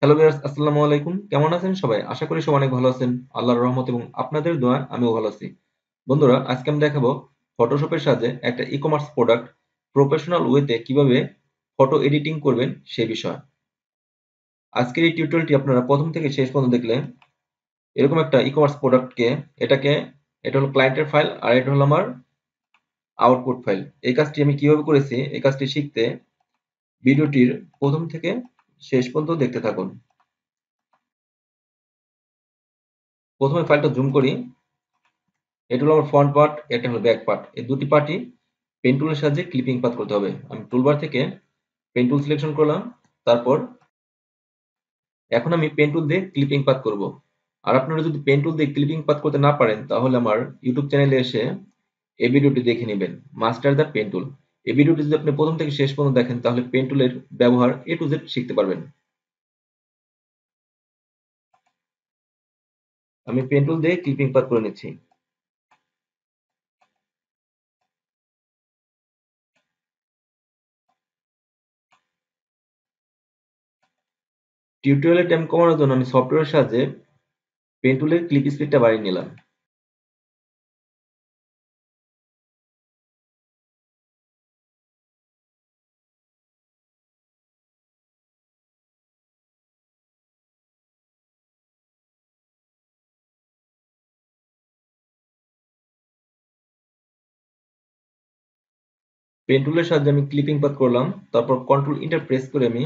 Hello viewers, আসসালামু আলাইকুম। কেমন আছেন সবাই? আশা করি সবাই অনেক ভালো আছেন। আল্লাহর রহমত এবং আপনাদের দোয়ায় আমিও ভালো আছি। বন্ধুরা, আজকে আমি দেখাবো ফটোশপের সাহায্যে একটা ই-কমার্স প্রোডাক্ট প্রফেশনাল ওয়েতে কিভাবে ফটো এডিটিং করবেন সেই বিষয়ে। আজকের এই টিউটোরিয়ালটি আপনারা প্রথম থেকে শেষ পর্যন্ত দেখলে এরকম একটা ই-কমার্স প্রোডাক্টকে এটা হলো ক্লায়েন্টের ফাইল আর এটা হলো আমার আউটপুট ফাইল। এই কাজটি আমি কিভাবে করেছি এই কাজটি শিখতে ভিডিওটির প্রথম থেকে শেষ পর্যন্ত দেখতে থাকুন। প্রথমে ফাইলটা জুম করি। এটা হলো আমার ফ্রন্ট পার্ট, এটা হলো ব্যাক পার্ট। এই দুটি পার্টই পেন টুলের সাহায্যে ক্লিপিং পাথ করতে হবে। আমি টুলবার থেকে পেন টুল সিলেকশন করলাম। তারপর এখন আমি পেন টুল দিয়ে ক্লিপিং পাথ করব। আর আপনারা যদি পেন টুল দিয়ে ক্লিপিং পাথ করতে না পারেন তাহলে আমার ইউটিউব চ্যানেলে এসে এই ভিডিওটি দেখে নেবেন, মাস্টার দ্য পেন টুল। এই ভিডিওটি যদি আপনি প্রথম থেকে শেষ পর্যন্ত দেখেন তাহলে পেন টুলের ব্যবহার এ টু জেড শিখতে পারবেন। আমি পেন টুল দিয়ে ক্লিপিং পাথ করে নিচ্ছি। টিউটোরিয়ালের টাইম কমানোর জন্য আমি সফটওয়্যারের সাহায্যে পেন টুলের ক্লিপ স্পিডটা বাড়িয়ে নিলাম। পেন টুলের সাহায্যে আমি ক্লিপিং পাথ করলাম। তারপর কন্ট্রোল ইন্টার প্রেস করে আমি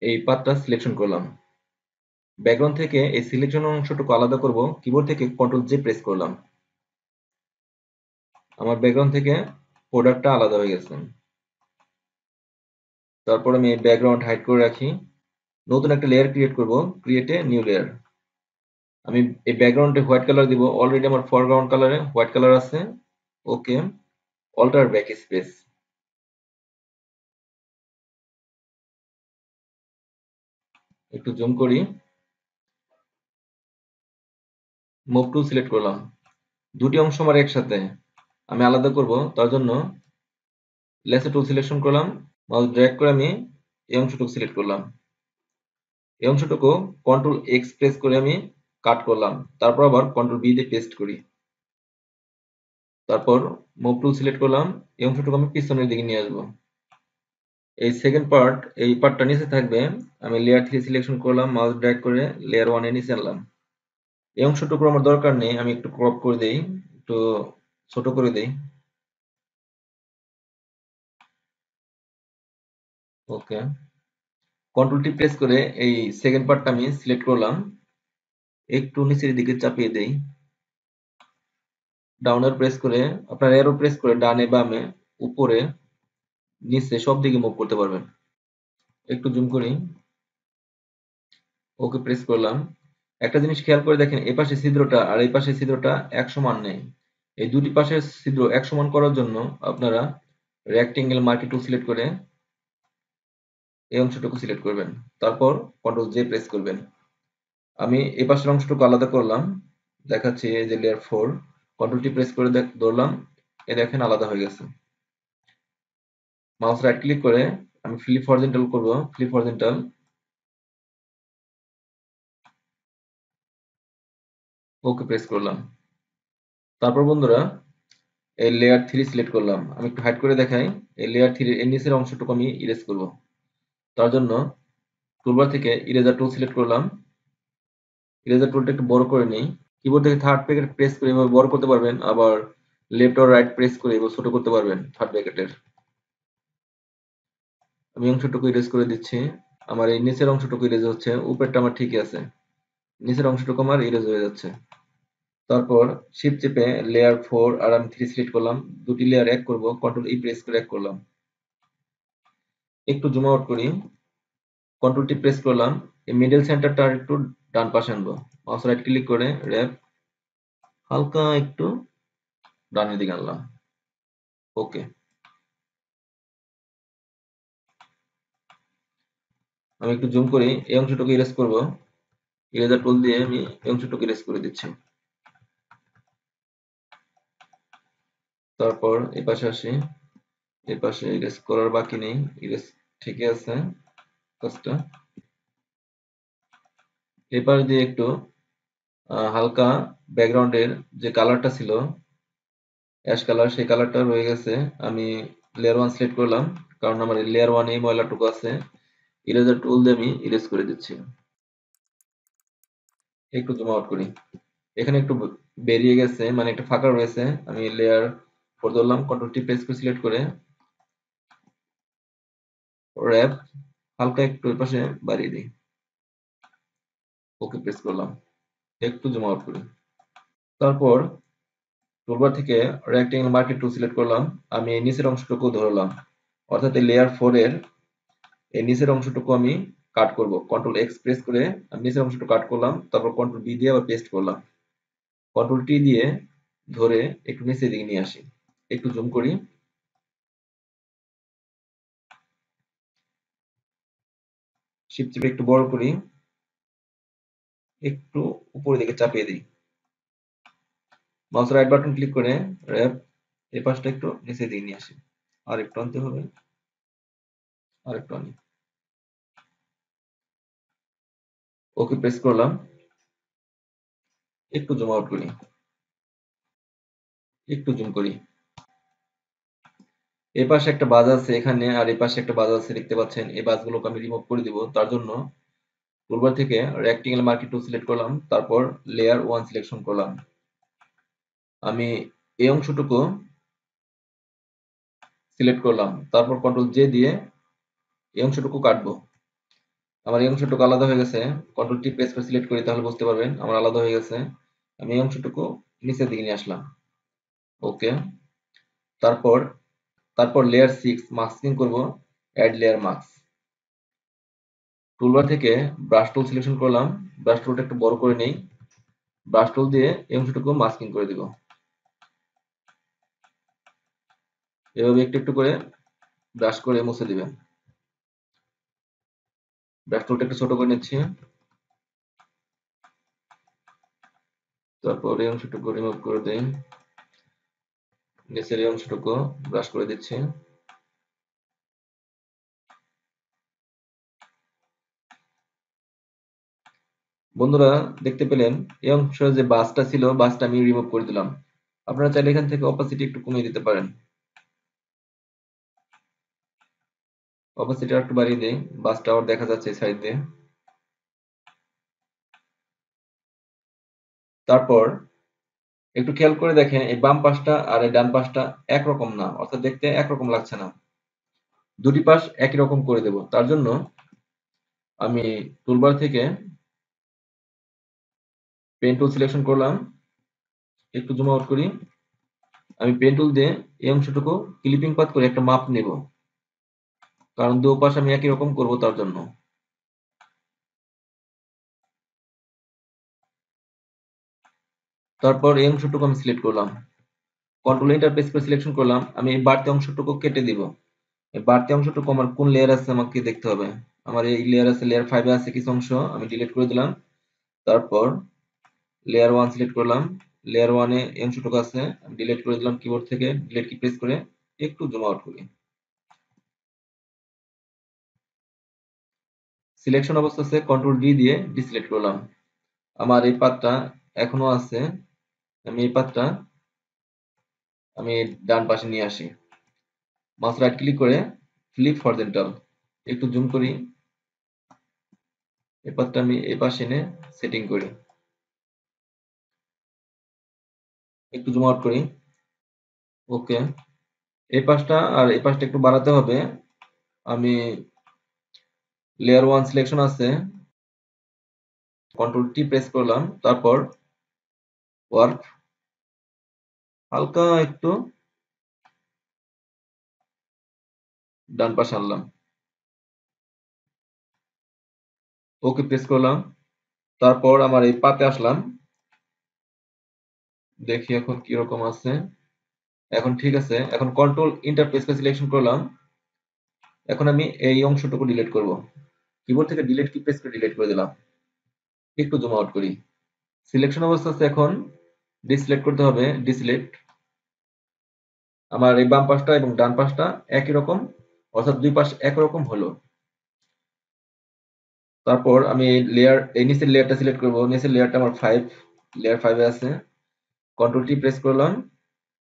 এই পাথটা সিলেকশন করলাম। ব্যাকগ্রাউন্ড থেকে এই সিলেকশন অংশটুকু আলাদা করব, কিবোর্ড থেকে কন্ট্রোল জে প্রেস করলাম। আমার ব্যাকগ্রাউন্ড থেকে প্রোডাক্টটা আলাদা হয়ে গেছে। তারপর আমি এই ব্যাকগ্রাউন্ড হাইড করে রাখি। নতুন একটা লেয়ার ক্রিয়েট করব, ক্রিয়েটে নিউ লেয়ার। আমি এই ব্যাকগ্রাউন্ডে হোয়াইট কালার দিব। অলরেডি আমার ফরগ্রাউন্ড কালারে হোয়াইট কালার আছে। ওকে, অল্টার ব্যাক স্পেস। একটু জুম করি, মুভ টুল সিলেক্ট করলাম। দুটি অংশ আমার একসাথে আমি আলাদা করব, তার জন্য লেসো টুল সিলেকশন করলাম। মাউস ড্র্যাগ করে আমি এই অংশটুকু সিলেক্ট করলাম। এই অংশটুকু কন্ট্রোল এক্স প্রেস করে আমি কাট করলাম। তারপর আবার কন্ট্রোল বি দিয়ে পেস্ট করি। তারপর মুভ টুল সিলেক্ট করলাম। এই অংশটুকু আমি পিছনের দিকে নিয়ে আসবো। এই সেকেন্ড পার্ট, এই পার্টটা নিচে থাকবে। আমি লেয়ার 3 সিলেকশন করলাম, মাউস ড্র্যাগ করে লেয়ার 1 এ নিচে আনলাম। এই অংশটুকু আমার দরকার নেই, আমি একটু ক্রপ করে দেই, একটু ছোট করে দেই। ওকে, কন্ট্রোল টি প্রেস করে এই সেকেন্ড পার্টটা আমি সিলেক্ট করলাম, একটু নিচের দিকে চাপিয়ে দেই। ডাউন এর প্রেস করে, আপনার এরো প্রেস করে ডানে বামে উপরে নিচে সব দিকে মুভ করতে পারবেন। একটু জুম করি। ওকে প্রেস করলাম। একটা জিনিস খেয়াল করে দেখেন, এই পাশে ছিদ্রটা আর এই পাশে ছিদ্রটা এক সমান নেই। এই দুটি পাশের ছিদ্র এক সমান করার জন্য আপনারা রেক্টেঙ্গেল মার্কি টুল সিলেক্ট করে এই অংশটুকু সিলেক্ট করবেন। তারপর কন্ট্রোল জে প্রেস করবেন। আমি এই পাশের অংশটুকু আলাদা করলাম, দেখাচ্ছি এই যে লেয়ার 4। কন্ট্রোল টি প্রেস করে ধরলাম, এ দেখেন আলাদা হয়ে গেছে। মাউস রাইট ক্লিক করে আমি ফ্লিপ হরিজন্টাল করব, ফ্লিপ হরিজন্টাল। ওকে প্রেস করলাম। তারপর বন্ধুরা এই লেয়ার 3 সিলেক্ট করলাম। আমি একটু হাইড করে দেখাই। এই লেয়ার 3 এর নিচের অংশটুকু আমি ইরেজ করব। তার জন্য টুলবার থেকে ইরেজার টুল সিলেক্ট করলাম। ইরেজার টুলটা একটু বড় করে নেই। কিবোর্ড থেকে থার্ড ব্র্যাকেট প্রেস করে এভাবে বড় করতে পারবেন, আবার লেফট আর রাইট প্রেস করে এভাবে ছোট করতে পারবেন থার্ড ব্র্যাকেটের। আমি অংশটুকু ইরেজ করে দিচ্ছি। আমার এই নিচের অংশটুকু ইরেজ হচ্ছে, উপরেরটা আমার ঠিকই আছে। নিচের অংশটুকু আমার ইরেজ হয়ে যাচ্ছে। তারপর শিফট চেপে লেয়ার 4 আর আমি 3 সিলেক্ট করলাম। দুটি লেয়ার এক করব, কন্ট্রোল ই প্রেস করে এক করলাম। একটু জুম আউট করি, কন্ট্রোল টি প্রেস করলাম। এই মিডল সেন্টারটা আর একটু ডান পাশে আনবো। মাউস রাইট ক্লিক করে র‍্যাপ হালকা একটু ডানের দিকে আনলাম। ওকে, আমি একটু জুম করি, এই অংশটুকু ইরেজ করব। ইরেজার টুল দিয়ে আমি এই অংশটুকু ইরেজ করে দিচ্ছি। তারপর এই পাশে আসি। এই পাশে ইরেজ করার বাকি নেই, ইরেজ ঠিকই আছে কাজটা। এপাশ দিয়ে একটু হালকা ব্যাকগ্রাউন্ডের যে কালারটা ছিল অ্যাশ কালার, সেই কালারটা রয়ে গেছে। আমি লেয়ার ওয়ান সিলেক্ট করলাম, কারণ আমার লেয়ার ওয়ান এই ময়লাটুকু আছে। ইরেজার টুল দিয়ে আমি ইরেজ করে দিচ্ছি। একটু জুম আউট করি। এখানে একটু বেরিয়ে গেছে, মানে একটা ফাঁকা রয়েছে। আমি লেয়ার ফোর ধরলাম, কন্ট্রোল টি প্রেস করে সিলেক্ট করে র্যাপ হালকা একটু ওই পাশে বাড়িয়ে দিই। ওকে প্রেস করলাম, একটু জুম আউট করি। তারপর টুলবার থেকে রেক্টেঙ্গেল মার্কেট টুল সিলেক্ট করলাম। আমি এই নিচের অংশটুকু ধরলাম, অর্থাৎ এই লেয়ার ফোর এর এই নিচের অংশটুকু আমি কাট করব। কন্ট্রোল এক্স প্রেস করে আমি নিচের অংশটুকু কাট করলাম, তারপর কন্ট্রোল বি দিয়ে আবার পেস্ট করলাম। কন্ট্রোল টি দিয়ে ধরে একটু নিচের দিকে নিয়ে আসি। একটু জুম করি, শিফট চেপে একটু বড় করি, একটু উপরের দিকে চাপিয়ে দিই। মাউস রাইট বাটন ক্লিক করে র্যাপ এই পাশটা একটু নিচের দিকে নিয়ে আসি। আর একটু আনতে হবে, আর একটু আনি। ওকে প্রেস করলাম, একটু জুম আউট করি, একটু জুম করি। এই পাশে একটা বাজ আছে এখানে, আর এই পাশে একটা বাজ আছে দেখতে পাচ্ছেন। এই বাজগুলোকে আমি রিমুভ করে দিব। তার জন্য টুলবার থেকে রেক্টেঙ্গেল মার্কেট টুল সিলেক্ট করলাম, তারপর লেয়ার ওয়ান সিলেকশন করলাম। আমি এই অংশটুকু সিলেক্ট করলাম, তারপর কন্ট্রোল জে দিয়ে এই অংশটুকু কাটবো। আমার এই অংশটুকু আলাদা হয়ে গেছে। কন্ট্রোল টি প্রেস করে সিলেক্ট করি, তাহলে বুঝতে পারবেন আমার আলাদা হয়ে গেছে। আমি এই অংশটুকু নিচের দিকে নিয়ে আসলাম। ওকে। তারপর তারপর লেয়ার সিক্স মাস্কিং করব, অ্যাড লেয়ার মাস্ক। টুলবার থেকে ব্রাশ টুল সিলেকশন করলাম, ব্রাশ টুলটা একটু বড় করে নেই। ব্রাশ টুল দিয়ে এই অংশটুকু মাস্কিং করে দিব। এভাবে একটু একটু করে ব্রাশ করে মুছে দিবেন। ব্রাশ টুলটা একটু ছোট করে নিচ্ছি, তারপর এই অংশটুকু রিমুভ করে দিই। নিচের এই অংশটুকু ব্রাশ করে দিচ্ছি। বন্ধুরা, দেখতে পেলেন এই অংশ যে বাসটা ছিল, বাসটা আমি রিমুভ করে দিলাম। আপনারা চাইলে এখান থেকে অপাসিটি একটু কমিয়ে দিতে পারেন। অপাসিটি একটু বাড়িয়ে দিই, বাসটা আবার দেখা যাচ্ছে সাইড দিয়ে। তারপর একটু খেয়াল করে দেখেন, এই বাম পাশটা আর এই ডান পাশটা একরকম না, অর্থাৎ দেখতে একরকম লাগছে না। দুটি পাশ একই রকম করে দেব। তার জন্য আমি টুলবার থেকে পেন টুল সিলেকশন করলাম, একটু জুম আউট করি। আমি পেন টুল দিয়ে এই অংশটুকু ক্লিপিং পাথ করে একটা মাপ নেব, কারণ দু পাশ আমি একই রকম করব তার জন্য। তারপর এই অংশটুকু আমি সিলেক্ট করলাম, কন্ট্রোল এন্টার প্রেস করে সিলেকশন করলাম। আমি এই বাড়তি অংশটুকু কেটে দিব। এই বাড়তি অংশটুকু আমার কোন লেয়ার আছে আমাকে দেখতে হবে। আমার এই লেয়ার আছে, লেয়ার ফাইভে আছে কিছু অংশ, আমি ডিলিট করে দিলাম। তারপর লেয়ার ওয়ান সিলেক্ট করলাম, লেয়ার ওয়ানে এই অংশটুকু আছে, আমি ডিলিট করে দিলাম কিবোর্ড থেকে। ডিলিট কি প্রেস করে একটু জুম আউট করি। সিলেকশন অবস্থা আছে, কন্ট্রোল ডি দিয়ে ডিসিলেক্ট করলাম। আমার এই পাতটা এখনো আছে, আমি এই পাতটা আমি ডান পাশে নিয়ে আসি। মাউস রাইট ক্লিক করে ফ্লিপ হরিজন্টাল, একটু জুম করি। এই পাতটা আমি এই পাশে এনে সেটিং করি, একটু জুম আউট করি। ওকে। এই পাশটা আর এই পাশটা একটু বাড়াতে হবে। আমি লেয়ার ওয়ান সিলেকশন আছে, কন্ট্রোল টি প্রেস করলাম, তারপর ওয়ার্ক হালকা একটু ডান পাশে আনলাম। ওকে প্রেস করলাম, তারপর আমার এই পাতে আসলাম। দেখি এখন কিরকম আছে। এখন ঠিক আছে। এখন কন্ট্রোল ইন্টার প্রেস করে সিলেকশন করলাম। এখন আমি এই অংশটুকু ডিলিট করব। কিবোর্ড থেকে ডিলিট কি প্রেস করে ডিলিট করে দিলাম। একটু জুম আউট করি। সিলেকশন অবস্থা আছে, এখন ডিসিলেক্ট করতে হবে। ডিসিলেক্ট। আমার এই বাম পাশটা এবং ডান পাশটা একই রকম, অর্থাৎ দুই পাশ একরকম হলো। তারপর আমি এই নিচের লেয়ারটা সিলেক্ট করব। নিচের লেয়ারটা আমার লেয়ার 5 এ আছে। কন্ট্রোল টি প্রেস করলাম,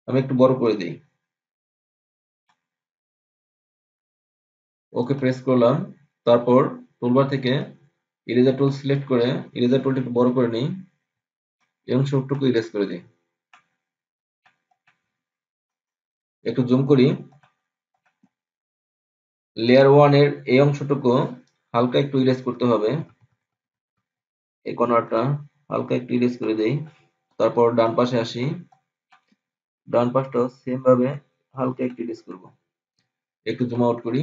আমি একটু বড় করে দিই। ওকে প্রেস করলাম। তারপর টুলবার থেকে ইরেজার টুল সিলেক্ট করে ইরেজার টুলটা একটু বড় করে নিই এবং সবটুকু ইরেজ করে দিই। একটু জুম করি। লেয়ার 1 এর এই অংশটুকু হালকা একটু ইরেজ করতে হবে। এই কর্নারটা হালকা একটু ইরেজ করে দেই। তারপর ডান পাশে আসি। ডান পাশটাও সেম ভাবে হালকা একটু ইরেজ করব। একটু জুম আউট করি।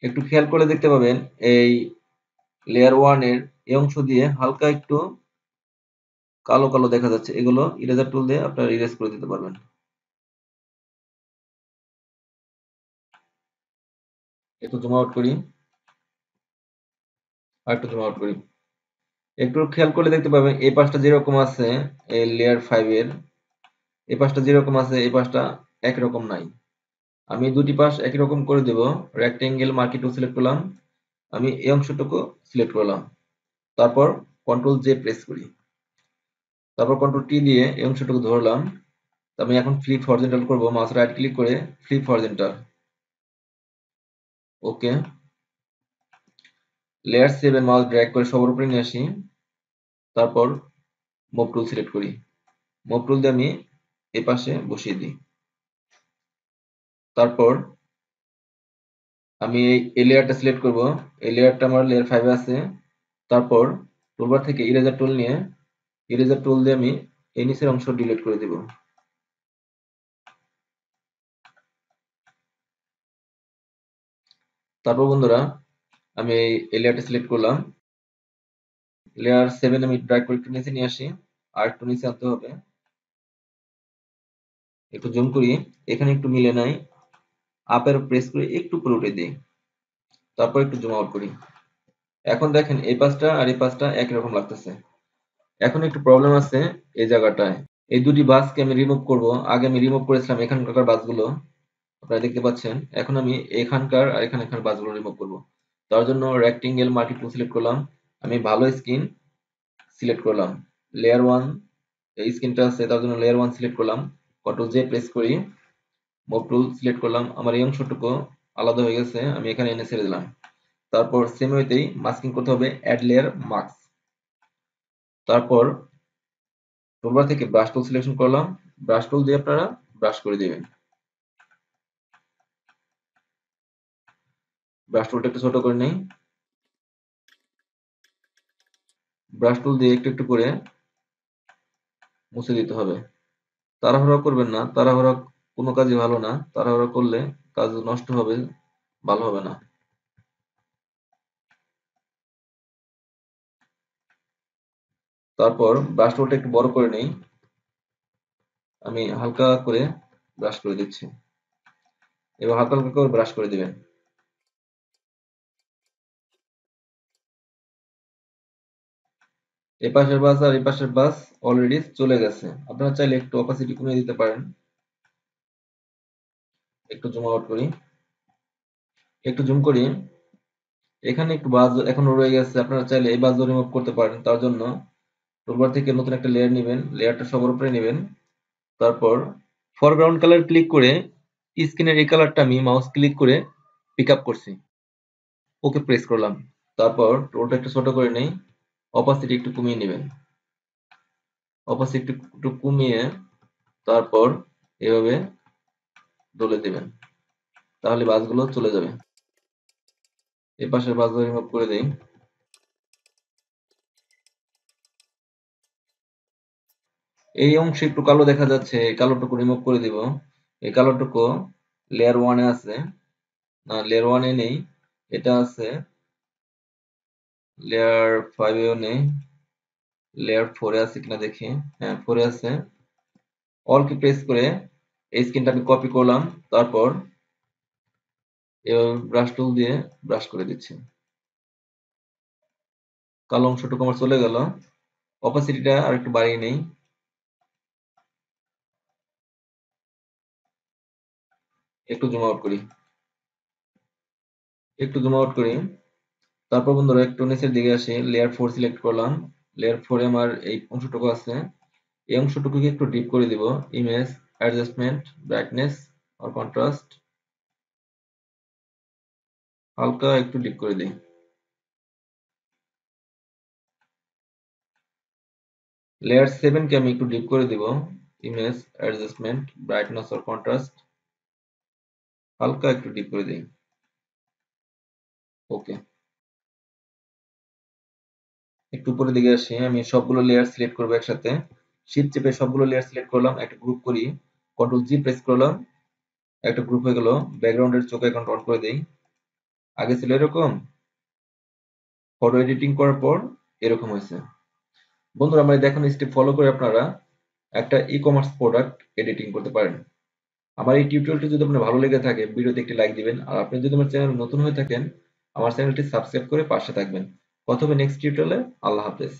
একটু খেয়াল করে দেখতে পাবেন এই লেয়ার 1 এর এই অংশ দিয়ে হালকা একটু কালো কালো দেখা যাচ্ছে। এগুলো ইরেজার টুল দিয়ে আপনারা ইরেজ করে দিতে পারবেন। একটু জুম আউট করি, আর একটু জুম আউট করি। একটু খেয়াল করলে দেখতে পাবেন এই পাশটা যেরকম আছে এই লেয়ার 5 এর, এই পাশটা যেরকম আছে এই পাশটা একই রকম নাই। আমি দুটি পাশ একই রকম করে দেব। রেক্টেঙ্গেল মার্কি টুল সিলেক্ট করলাম, আমি এই অংশটুকু সিলেক্ট করলাম। তারপর কন্ট্রোল জে প্রেস করি। তারপর কন্ট্রোল টি দিয়ে এই অংশটুকু ধরলাম। আমি এখন ফ্লিপ হরিজন্টাল করব। মাউস রাইট ক্লিক করে ফ্লিপ হরিজন্টাল। ওকে। লেয়ার 7 মাউস ড্র্যাগ করে সবার উপরে নিয়ে আসি। তারপর মুভ টুল সিলেক্ট করি। মুভ টুল দিয়ে আমি এই পাশে বসিয়ে দিই। তারপর আমি এই লেয়ারটা সিলেক্ট করব। এই লেয়ারটা আমার লেয়ার 5 এ আছে। তারপর টুলবার থেকে ইরেজার টুল নিয়ে ইরেজার টুল দিয়ে আমি এই নিচের অংশ ডিলিট করে দেব। তারপর বন্ধুরা আমি এই লেয়ারটা সিলেক্ট করলাম। লেয়ার 7 আমি ড্র্যাগ করে একটু নিচে নিয়ে আসি। আর একটু নিচে আনতে হবে। একটু জুম করি, এখানে একটু মিলে নাই। আপ এর প্রেস করে একটু উপরে উঠে দিই। তারপর একটু জুম আউট করি। এখন দেখেন এই পাশটা আর এই পাশটা একই রকম লাগতেছে। এখন একটু প্রবলেম আছে এই জায়গাটায়। এই দুটি বাসকে আমি রিমুভ করব। আগে আমি রিমুভ করেছিলাম এখানকার বাসগুলো, আপনারা দেখতে পাচ্ছেন। এখন আমি এখানকার আর এখানকার বাসগুলো রিমুভ করব। তার জন্য রেক্টেঙ্গেল মার্কি টুল সিলেক্ট করলাম। আমি ভালো স্কিন সিলেক্ট করলাম। লেয়ার 1 এই স্কিনটা আছে, তার জন্য লেয়ার 1 সিলেক্ট করলাম। কন্ট্রোল জে প্রেস করি, মুভ টুল সিলেক্ট করলাম। আমার এই অংশটুকু আলাদা হয়ে গেছে, আমি এখানে এনে ছেড়ে দিলাম। তারপর সেম ওয়েতেই মাস্কিং করতে হবে, অ্যাড লেয়ার মাস্ক। তারপর টুলবার থেকে ব্রাশ টুল সিলেকশন করলাম। ব্রাশ টুল দিয়ে আপনারা ব্রাশ করে দিবেন। ব্রাশ টুলটা একটু ছোট করে নেই। ব্রাশ টুল দিয়ে একটু একটু করে মুছে দিতে হবে। তাড়াহুড়া করবেন না, তাড়াহুড়া কোনো কাজই ভালো না। তাড়াহুড়া করলে কাজ নষ্ট হবে, ভালো হবে না। তারপর ব্রাশ টুলটা একটু বড় করে নেই। আমি হালকা করে ব্রাশ করে দিচ্ছি। এবার হালকা হালকা করে ব্রাশ করে দিবেন। এই পাশের বাস আর এই পাশের বাস অলরেডি চলে গেছে। আপনারা চাইলে একটু অপাসিটি কমিয়ে দিতে পারেন। একটু জুম আউট করি, একটু জুম করি। এখানে একটু বাজ এখনো রয়ে গেছে। আপনারা চাইলে এই বাজও রিমুভ করতে পারেন। তার জন্য টুলবার থেকে নতুন একটা লেয়ার নেবেন, লেয়ারটা সবার উপরে নেবেন। তারপর ফরগ্রাউন্ড কালার ক্লিক করে স্ক্রিনের এই কালারটা আমি মাউস ক্লিক করে পিক আপ করছি। ওকে প্রেস করলাম। তারপর টোলটা একটু ছোট করে নেই, অপাসিটি একটু কমিয়ে নেবেন। অপাসিটি একটু কমিয়ে তারপর এভাবে ডলে দেবেন, তাহলে বাসগুলো চলে যাবে। এই পাশের বাসগুলো রিমুভ করে দেই। এই অংশে একটু কালো দেখা যাচ্ছে, এই কালোটুকু রিমুভ করে দিব। এই কালোটুকু লেয়ার 1 এ আছে, না লেয়ার 1 এ নেই, এটা আছে লেয়ার 5 এও নেই। লেয়ার 4 এ আছে কিনা দেখি। হ্যাঁ 4 এ আছে। অল কি প্রেস করে এই স্ক্রিনটা আমি কপি করলাম। তারপর এভাবে ব্রাশ টুল দিয়ে ব্রাশ করে দিচ্ছি। কালো অংশটুকু আমার চলে গেল। অপাসিটিটা আর একটু বাড়িয়ে নেই। একটু জুম আউট করি। একটু জুম আউট করি। তারপর বন্ধুরা একটু নিচের দিকে আসি, লেয়ার 4 সিলেক্ট করলাম। লেয়ার 4 এ আমার এই অংশটুকু আছে, এই অংশটুকুকে একটু ডিপ করে দিব। ইমেজ, অ্যাডজাস্টমেন্ট, ব্রাইটনেস আর কন্ট্রাস্ট, হালকা একটু ডিপ করে দিই। লেয়ার 7 কে আমি একটু ডিপ করে দিব। ইমেজ, অ্যাডজাস্টমেন্ট, ব্রাইটনেস আর কন্ট্রাস্ট, হালকা একটু ডিপ করে দিই। ওকে, একটু উপরের দিকে আসি, আমি সবগুলো লেয়ার সিলেক্ট করবো একসাথে। শিফট চেপে সবগুলো লেয়ার সিলেক্ট করলাম, একটা গ্রুপ করি, কন্ট্রোল জি প্রেস করলাম, একটা গ্রুপ হয়ে গেল। ব্যাকগ্রাউন্ডের চোখ এখন অন করে দেই। আগে ছিল এরকম, ফটো এডিটিং করার পর এরকম হয়েছে। বন্ধুরা আমার দেখুন স্টেপ ফলো করে আপনারা একটা ই কমার্স প্রোডাক্ট এডিটিং করতে পারেন। আমার এই টিউটোরিয়ালটি যদি আপনার ভালো লেগে থাকে ভিডিওতে একটি লাইক দিবেন, আর আপনি যদি আমার চ্যানেল নতুন হয়ে থাকেন আমার চ্যানেলটি সাবস্ক্রাইব করে পাশে থাকবেন। কথা হবে নেক্সট টিউটোরিয়ালে। আল্লাহ হাফেজ।